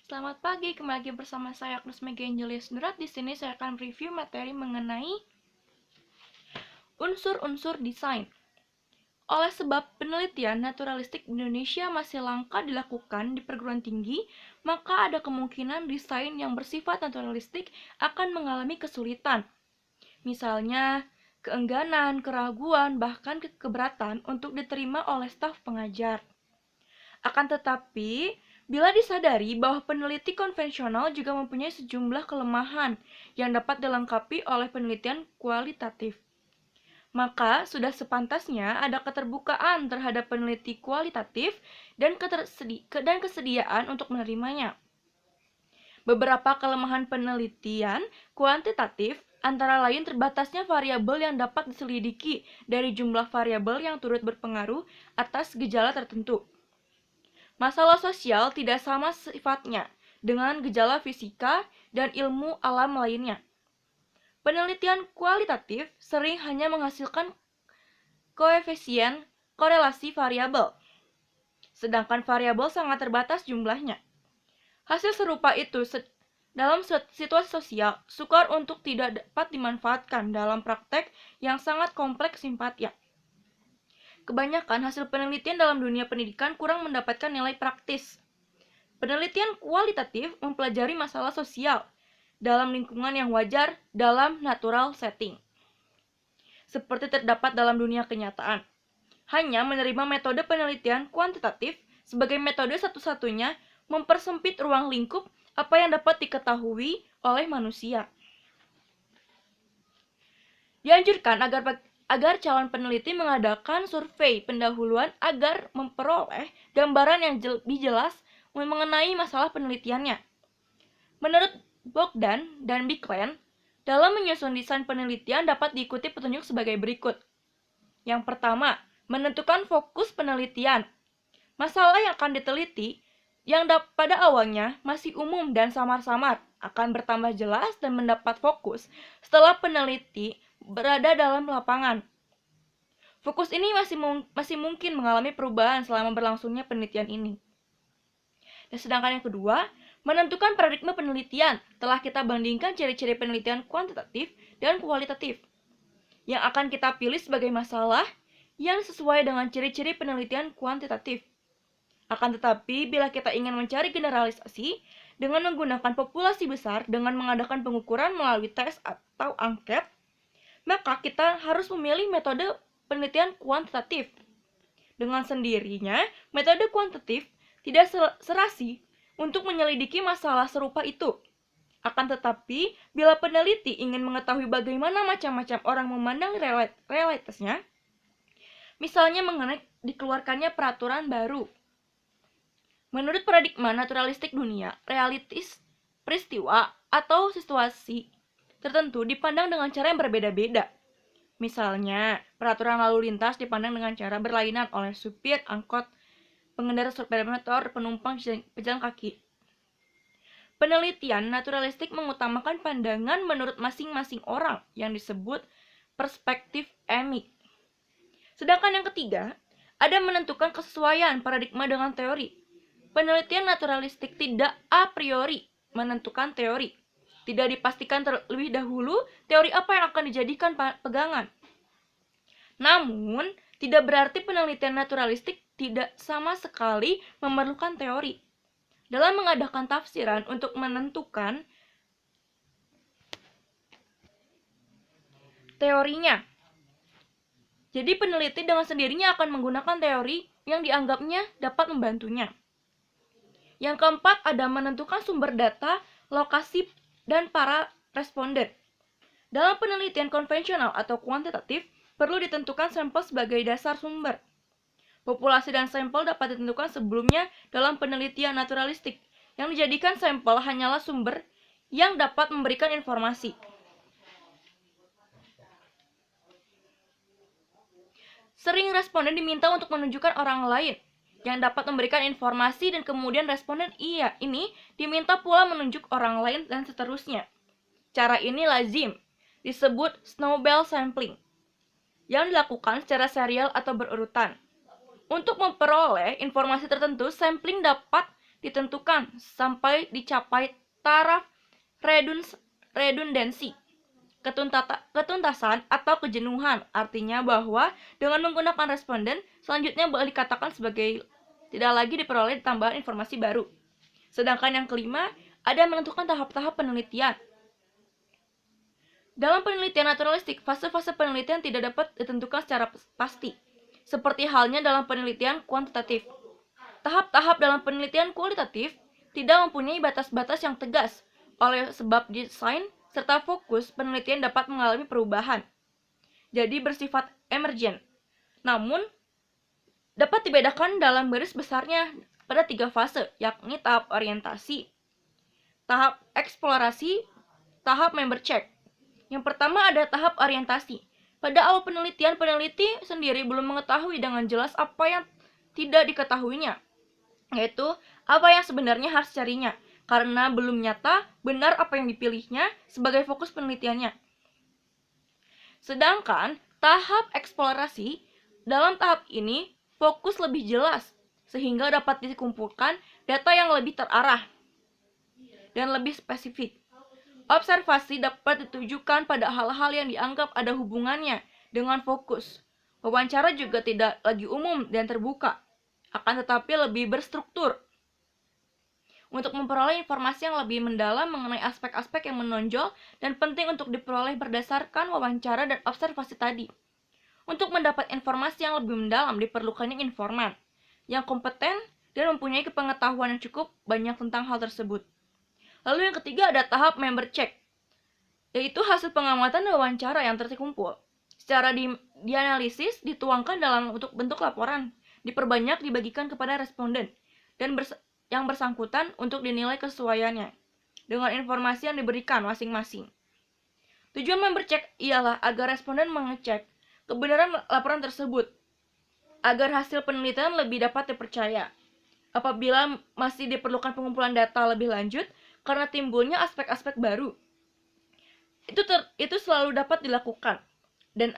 Selamat pagi, kembali lagi bersama saya Agnes Mega Angelis Nurat. Di sini saya akan review materi mengenai unsur-unsur desain. Oleh sebab penelitian naturalistik di Indonesia masih langka dilakukan di perguruan tinggi, maka ada kemungkinan desain yang bersifat naturalistik akan mengalami kesulitan. Misalnya, keengganan, keraguan, bahkan keberatan untuk diterima oleh staf pengajar. Akan tetapi, bila disadari bahwa peneliti konvensional juga mempunyai sejumlah kelemahan yang dapat dilengkapi oleh penelitian kualitatif, maka sudah sepantasnya ada keterbukaan terhadap peneliti kualitatif dan kesediaan untuk menerimanya. Beberapa kelemahan penelitian kuantitatif antara lain terbatasnya variabel yang dapat diselidiki dari jumlah variabel yang turut berpengaruh atas gejala tertentu. Masalah sosial tidak sama sifatnya dengan gejala fisika dan ilmu alam lainnya. Penelitian kualitatif sering hanya menghasilkan koefisien korelasi variabel, sedangkan variabel sangat terbatas jumlahnya. Hasil serupa itu dalam situasi sosial sukar untuk tidak dapat dimanfaatkan dalam praktek yang sangat kompleks simpatia. Kebanyakan hasil penelitian dalam dunia pendidikan kurang mendapatkan nilai praktis. Penelitian kualitatif mempelajari masalah sosial dalam lingkungan yang wajar dalam natural setting, seperti terdapat dalam dunia kenyataan. Hanya menerima metode penelitian kuantitatif sebagai metode satu-satunya mempersempit ruang lingkup apa yang dapat diketahui oleh manusia. Dianjurkan agar calon peneliti mengadakan survei pendahuluan agar memperoleh gambaran yang lebih jelas mengenai masalah penelitiannya. Menurut Bogdan dan Biklen, dalam menyusun desain penelitian dapat diikuti petunjuk sebagai berikut. Yang pertama, menentukan fokus penelitian. Masalah yang akan diteliti yang pada awalnya masih umum dan samar-samar akan bertambah jelas dan mendapat fokus setelah peneliti berada dalam lapangan. Fokus ini masih mungkin mengalami perubahan selama berlangsungnya penelitian ini. Dan sedangkan yang kedua, menentukan paradigma penelitian telah kita bandingkan ciri-ciri penelitian kuantitatif dan kualitatif yang akan kita pilih sebagai masalah yang sesuai dengan ciri-ciri penelitian kuantitatif. Akan tetapi, bila kita ingin mencari generalisasi dengan menggunakan populasi besar dengan mengadakan pengukuran melalui tes atau angket, maka kita harus memilih metode penelitian kuantitatif. Dengan sendirinya, metode kuantitatif tidak serasi untuk menyelidiki masalah serupa itu. Akan tetapi, bila peneliti ingin mengetahui bagaimana macam-macam orang memandang realitasnya, misalnya mengenai dikeluarkannya peraturan baru. Menurut paradigma naturalistik dunia, realitis peristiwa atau situasi tertentu dipandang dengan cara yang berbeda-beda. Misalnya, peraturan lalu lintas dipandang dengan cara berlainan oleh supir, angkot, pengendara sepeda motor, penumpang, pejalan kaki. Penelitian naturalistik mengutamakan pandangan menurut masing-masing orang yang disebut perspektif emik. Sedangkan yang ketiga, ada menentukan kesesuaian paradigma dengan teori. Penelitian naturalistik tidak a priori menentukan teori. Tidak dipastikan terlebih dahulu teori apa yang akan dijadikan pegangan. Namun, tidak berarti penelitian naturalistik tidak sama sekali memerlukan teori. Dalam mengadakan tafsiran untuk menentukan teorinya. Jadi peneliti dengan sendirinya akan menggunakan teori yang dianggapnya dapat membantunya. Yang keempat, ada menentukan sumber data, lokasi, dan para responden. Dalam penelitian konvensional atau kuantitatif, perlu ditentukan sampel sebagai dasar sumber. Populasi dan sampel dapat ditentukan sebelumnya dalam penelitian naturalistik. Yang dijadikan sampel hanyalah sumber yang dapat memberikan informasi. Sering responden diminta untuk menunjukkan orang lain yang dapat memberikan informasi dan kemudian responden ini diminta pula menunjuk orang lain dan seterusnya. Cara ini lazim disebut snowball sampling yang dilakukan secara serial atau berurutan. Untuk memperoleh informasi tertentu, sampling dapat ditentukan sampai dicapai taraf redundansi, ketuntasan atau kejenuhan. Artinya bahwa dengan menggunakan responden, selanjutnya boleh dikatakan sebagai tidak lagi diperoleh tambahan informasi baru. Sedangkan yang kelima, ada menentukan tahap-tahap penelitian. Dalam penelitian naturalistik, fase-fase penelitian tidak dapat ditentukan secara pasti, seperti halnya dalam penelitian kuantitatif. Tahap-tahap dalam penelitian kualitatif tidak mempunyai batas-batas yang tegas, oleh sebab desain serta fokus penelitian dapat mengalami perubahan, jadi bersifat emergen. Namun, dapat dibedakan dalam garis besarnya pada 3 fase, yakni tahap orientasi, tahap eksplorasi, tahap member check. Yang pertama ada tahap orientasi. Pada awal penelitian, peneliti sendiri belum mengetahui dengan jelas apa yang tidak diketahuinya, yaitu apa yang sebenarnya harus dicarinya, karena belum nyata benar apa yang dipilihnya sebagai fokus penelitiannya. Sedangkan tahap eksplorasi, dalam tahap ini fokus lebih jelas, sehingga dapat dikumpulkan data yang lebih terarah dan lebih spesifik. Observasi dapat ditujukan pada hal-hal yang dianggap ada hubungannya dengan fokus. Wawancara juga tidak lagi umum dan terbuka, akan tetapi lebih berstruktur untuk memperoleh informasi yang lebih mendalam mengenai aspek-aspek yang menonjol dan penting untuk diperoleh berdasarkan wawancara dan observasi tadi. Untuk mendapat informasi yang lebih mendalam diperlukannya informan yang kompeten dan mempunyai pengetahuan yang cukup banyak tentang hal tersebut. Lalu yang ketiga ada tahap member check, yaitu hasil pengamatan wawancara yang terkumpul. Secara dianalisis, dituangkan dalam bentuk laporan, diperbanyak dibagikan kepada responden, dan yang bersangkutan untuk dinilai kesesuaiannya dengan informasi yang diberikan masing-masing. Tujuan member check ialah agar responden mengecek kebenaran laporan tersebut, agar hasil penelitian lebih dapat dipercaya. Apabila masih diperlukan pengumpulan data lebih lanjut, karena timbulnya aspek-aspek baru, itu selalu dapat dilakukan. Dan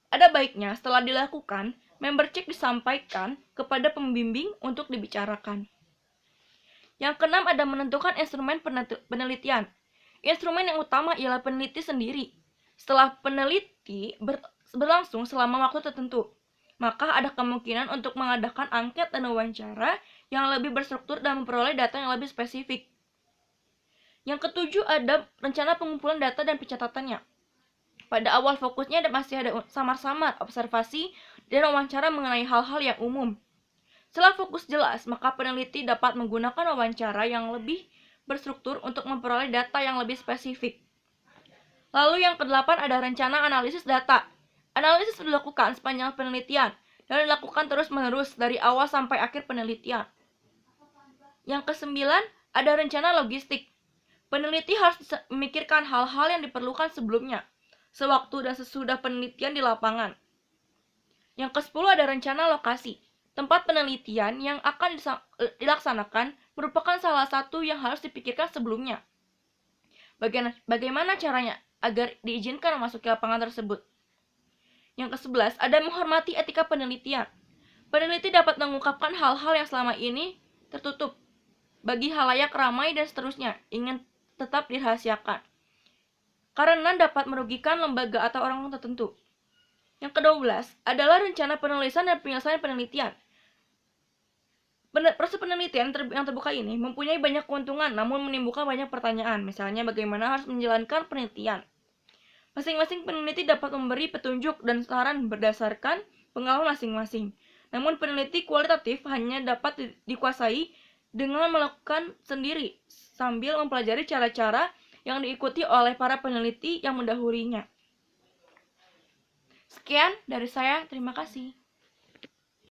ada baiknya setelah dilakukan, member check disampaikan kepada pembimbing untuk dibicarakan. Yang keenam ada menentukan instrumen penelitian. Instrumen yang utama ialah peneliti sendiri. Setelah peneliti berlangsung selama waktu tertentu, maka ada kemungkinan untuk mengadakan angket dan wawancara yang lebih berstruktur dan memperoleh data yang lebih spesifik. Yang ketujuh ada rencana pengumpulan data dan pencatatannya. Pada awal fokusnya masih ada samar-samar observasi dan wawancara mengenai hal-hal yang umum. Setelah fokus jelas, maka peneliti dapat menggunakan wawancara yang lebih berstruktur untuk memperoleh data yang lebih spesifik. Lalu yang kedelapan ada rencana analisis data. Analisis dilakukan sepanjang penelitian dan dilakukan terus-menerus dari awal sampai akhir penelitian. Yang kesembilan ada rencana logistik. Peneliti harus memikirkan hal-hal yang diperlukan sebelumnya, sewaktu dan sesudah penelitian di lapangan. Yang ke-10 ada rencana lokasi. Tempat penelitian yang akan dilaksanakan merupakan salah satu yang harus dipikirkan sebelumnya. Bagaimana caranya agar diizinkan memasuki lapangan tersebut? Yang ke-11 ada menghormati etika penelitian. Peneliti dapat mengungkapkan hal-hal yang selama ini tertutup bagi halayak ramai dan seterusnya, ingin tetap dirahasiakan, karena dapat merugikan lembaga atau orang tertentu. Yang ke-12 adalah rencana penulisan dan penyelesaian penelitian. Proses penelitian yang terbuka ini mempunyai banyak keuntungan, namun menimbulkan banyak pertanyaan. Misalnya bagaimana harus menjalankan penelitian. Masing-masing peneliti dapat memberi petunjuk dan saran berdasarkan pengalaman masing-masing. Namun peneliti kualitatif hanya dapat dikuasai dengan melakukan sendiri, sambil mempelajari cara-cara yang diikuti oleh para peneliti yang mendahulunya. Sekian dari saya, terima kasih.